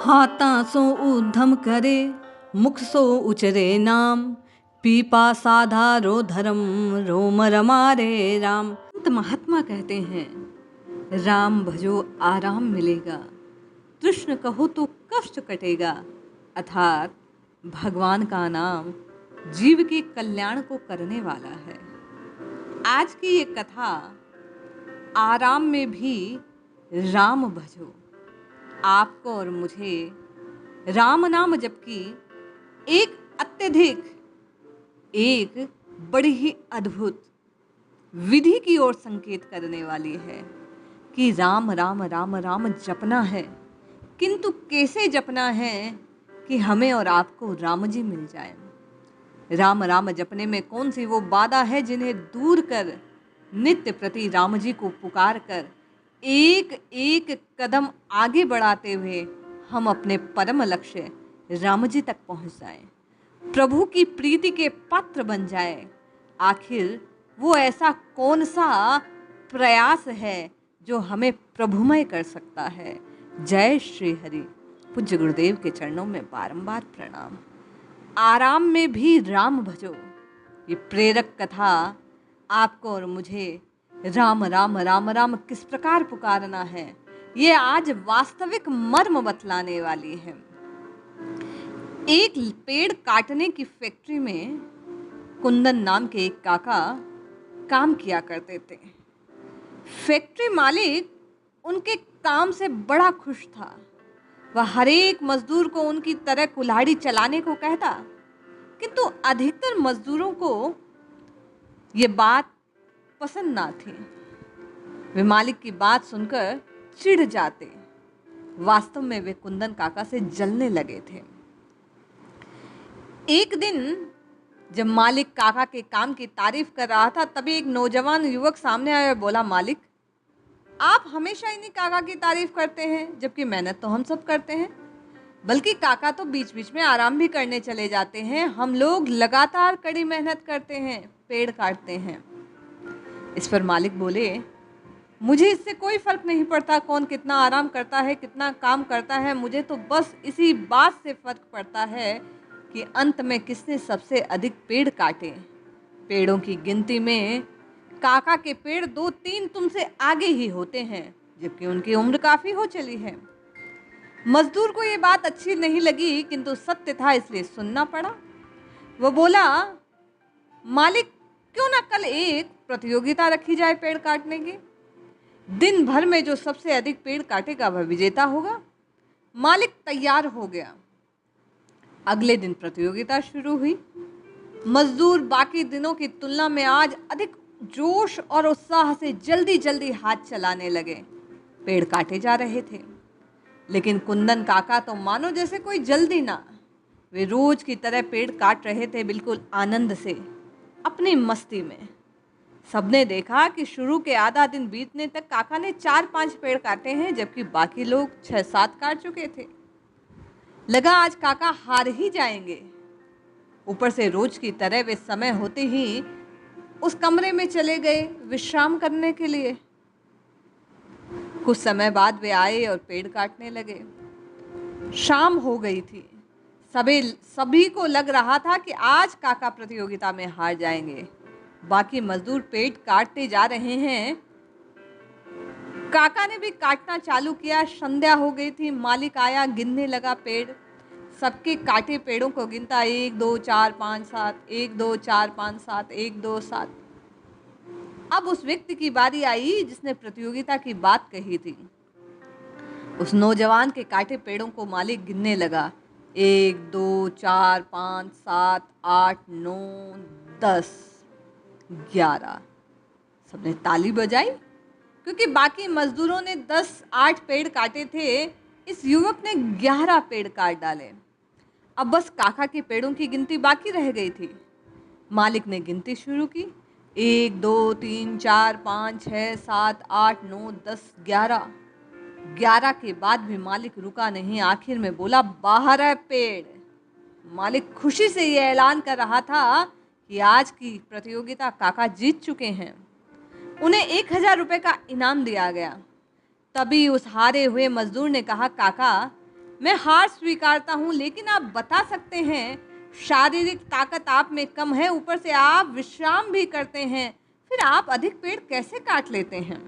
हाथा सो ऊधम करे, मुख सो उचरे नाम। पीपा साधारो धर्म, रोम रमारे राम। संत महात्मा कहते हैं, राम भजो आराम मिलेगा, कृष्ण कहो तो कष्ट कटेगा। अर्थात भगवान का नाम जीव के कल्याण को करने वाला है। आज की ये कथा आराम में भी राम भजो, आपको और मुझे राम नाम जपकी एक अत्यधिक, एक बड़ी ही अद्भुत विधि की ओर संकेत करने वाली है कि राम राम राम राम जपना है, किंतु कैसे जपना है कि हमें और आपको राम जी मिल जाए। राम राम जपने में कौन सी वो बाधा है जिन्हें दूर कर नित्य प्रति राम जी को पुकार कर एक एक कदम आगे बढ़ाते हुए हम अपने परम लक्ष्य राम जी तक पहुंच जाएं, प्रभु की प्रीति के पात्र बन जाए। आखिर वो ऐसा कौन सा प्रयास है जो हमें प्रभुमय कर सकता है। जय श्री हरि। पूज्य गुरुदेव के चरणों में बारंबार प्रणाम। आराम में भी राम भजो, ये प्रेरक कथा आपको और मुझे राम राम राम राम किस प्रकार पुकारना है, ये आज वास्तविक मर्म बतलाने वाली है। एक पेड़ काटने की फैक्ट्री में कुंदन नाम के एक काका काम किया करते थे। फैक्ट्री मालिक उनके काम से बड़ा खुश था। वह हर एक मजदूर को उनकी तरह कुल्हाड़ी चलाने को कहता, किंतु अधिकतर मजदूरों को ये बात पसंद ना थी। वे मालिक की बात सुनकर चिढ़ जाते। वास्तव में वे कुंदन काका से जलने लगे थे। एक दिन जब मालिक काका के काम की तारीफ कर रहा था, तभी एक नौजवान युवक सामने आया और बोला, मालिक आप हमेशा इन्हीं काका की तारीफ करते हैं, जबकि मेहनत तो हम सब करते हैं। बल्कि काका तो बीच बीच में आराम भी करने चले जाते हैं। हम लोग लगातार कड़ी मेहनत करते हैं, पेड़ काटते हैं। इस पर मालिक बोले, मुझे इससे कोई फर्क नहीं पड़ता कौन कितना आराम करता है, कितना काम करता है। मुझे तो बस इसी बात से फर्क पड़ता है कि अंत में किसने सबसे अधिक पेड़ काटे। पेड़ों की गिनती में काका के पेड़ 2-3 तुमसे आगे ही होते हैं, जबकि उनकी उम्र काफी हो चली है। मजदूर को ये बात अच्छी नहीं लगी, किंतु सत्य था इसलिए सुनना पड़ा। वो बोला, मालिक क्यों ना कल एक प्रतियोगिता रखी जाए पेड़ काटने की। दिन भर में जो सबसे अधिक पेड़ काटेगा वह विजेता होगा। मालिक तैयार हो गया। अगले दिन प्रतियोगिता शुरू हुई। मजदूर बाकी दिनों की तुलना में आज अधिक जोश और उत्साह से जल्दी जल्दी हाथ चलाने लगे। पेड़ काटे जा रहे थे, लेकिन कुंदन काका तो मानो जैसे कोई जल्दी ना। वे रोज की तरह पेड़ काट रहे थे, बिल्कुल आनंद से, अपनी मस्ती में। सबने देखा कि शुरू के आधा दिन बीतने तक काका ने 4-5 पेड़ काटे हैं, जबकि बाकी लोग 6-7 काट चुके थे। लगा आज काका हार ही जाएंगे। ऊपर से रोज की तरह वे समय होते ही उस कमरे में चले गए विश्राम करने के लिए। कुछ समय बाद वे आए और पेड़ काटने लगे। शाम हो गई थी। सभी को लग रहा था कि आज काका प्रतियोगिता में हार जाएंगे। बाकी मजदूर पेड़ काटते जा रहे हैं। काका ने भी काटना चालू किया। संध्या हो गई थी। मालिक आया, गिनने लगा पेड़। सबके काटे पेड़ों को गिनता, 1 2 4 5 7, 1 2 4 5 7, 1 2 7। अब उस व्यक्ति की बारी आई जिसने प्रतियोगिता की बात कही थी। उस नौजवान के काटे पेड़ों को मालिक गिनने लगा, 1 2 4 5 7 8 9 10 11। सबने ताली बजाई, क्योंकि बाकी मजदूरों ने 10-8 पेड़ काटे थे। इस युवक ने 11 पेड़ काट डाले। अब बस काका के पेड़ों की गिनती बाकी रह गई थी। मालिक ने गिनती शुरू की, 1 2 3 4 5 6 7 8 9 10 11। 11 के बाद भी मालिक रुका नहीं। आखिर में बोला, 12 पेड़। मालिक खुशी से यह ऐलान कर रहा था कि आज की प्रतियोगिता काका जीत चुके हैं। उन्हें 1000 रुपये का इनाम दिया गया। तभी उस हारे हुए मजदूर ने कहा, काका मैं हार स्वीकारता हूँ, लेकिन आप बता सकते हैं शारीरिक ताकत आप में कम है, ऊपर से आप विश्राम भी करते हैं, फिर आप अधिक पेड़ कैसे काट लेते हैं?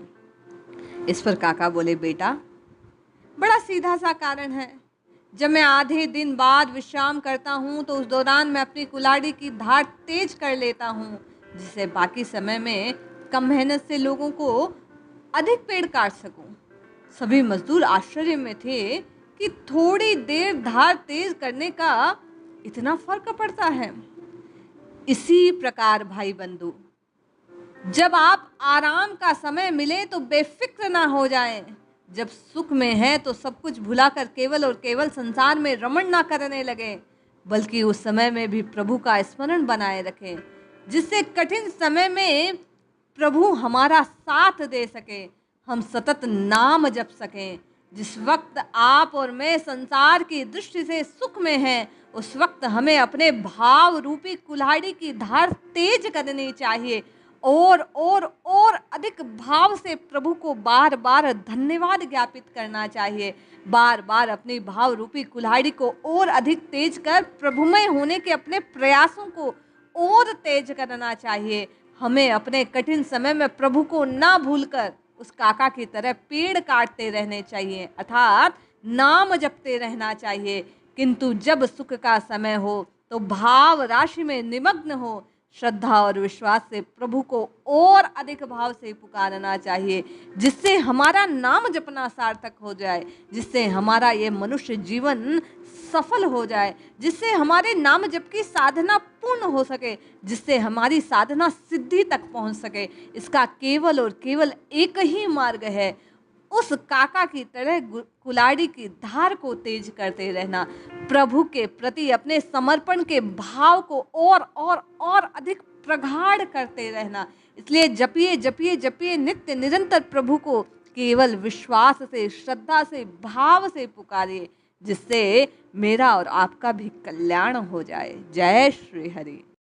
इस पर काका बोले, बेटा बड़ा सीधा सा कारण है। जब मैं आधे दिन बाद विश्राम करता हूँ तो उस दौरान मैं अपनी कुल्हाड़ी की धार तेज कर लेता हूँ, जिससे बाकी समय में कम मेहनत से लोगों को अधिक पेड़ काट सकूं। सभी मजदूर आश्चर्य में थे कि थोड़ी देर धार तेज करने का इतना फर्क पड़ता है। इसी प्रकार भाई बंधु, जब आप आराम का समय मिले तो बेफिक्र ना हो जाएं। जब सुख में है तो सब कुछ भुलाकर केवल और केवल संसार में रमण ना करने लगे, बल्कि उस समय में भी प्रभु का स्मरण बनाए रखें, जिससे कठिन समय में प्रभु हमारा साथ दे सके, हम सतत नाम जप सकें। जिस वक्त आप और मैं संसार की दृष्टि से सुख में हैं, उस वक्त हमें अपने भाव रूपी कुल्हाड़ी की धार तेज करनी चाहिए और अधिक भाव से प्रभु को बार बार धन्यवाद ज्ञापित करना चाहिए। बार बार अपनी भाव रूपी कुल्हाड़ी को और अधिक तेज कर प्रभुमय होने के अपने प्रयासों को और तेज करना चाहिए। हमें अपने कठिन समय में प्रभु को ना भूलकर उस काका की तरह पेड़ काटते रहने चाहिए, अर्थात नाम जपते रहना चाहिए। किंतु जब सुख का समय हो तो भाव राशि में निमग्न हो, श्रद्धा और विश्वास से प्रभु को और अधिक भाव से पुकारना चाहिए, जिससे हमारा नाम जपना सार्थक हो जाए, जिससे हमारा ये मनुष्य जीवन सफल हो जाए, जिससे हमारे नाम जप की साधना पूर्ण हो सके, जिससे हमारी साधना सिद्धि तक पहुंच सके। इसका केवल और केवल एक ही मार्ग है, उस काका की तरह कुल्हाड़ी की धार को तेज करते रहना, प्रभु के प्रति अपने समर्पण के भाव को और अधिक प्रगाढ़ करते रहना। इसलिए जपिए जपिए जपिए नित्य निरंतर प्रभु को केवल विश्वास से, श्रद्धा से, भाव से पुकारिए, जिससे मेरा और आपका भी कल्याण हो जाए। जय श्री हरि।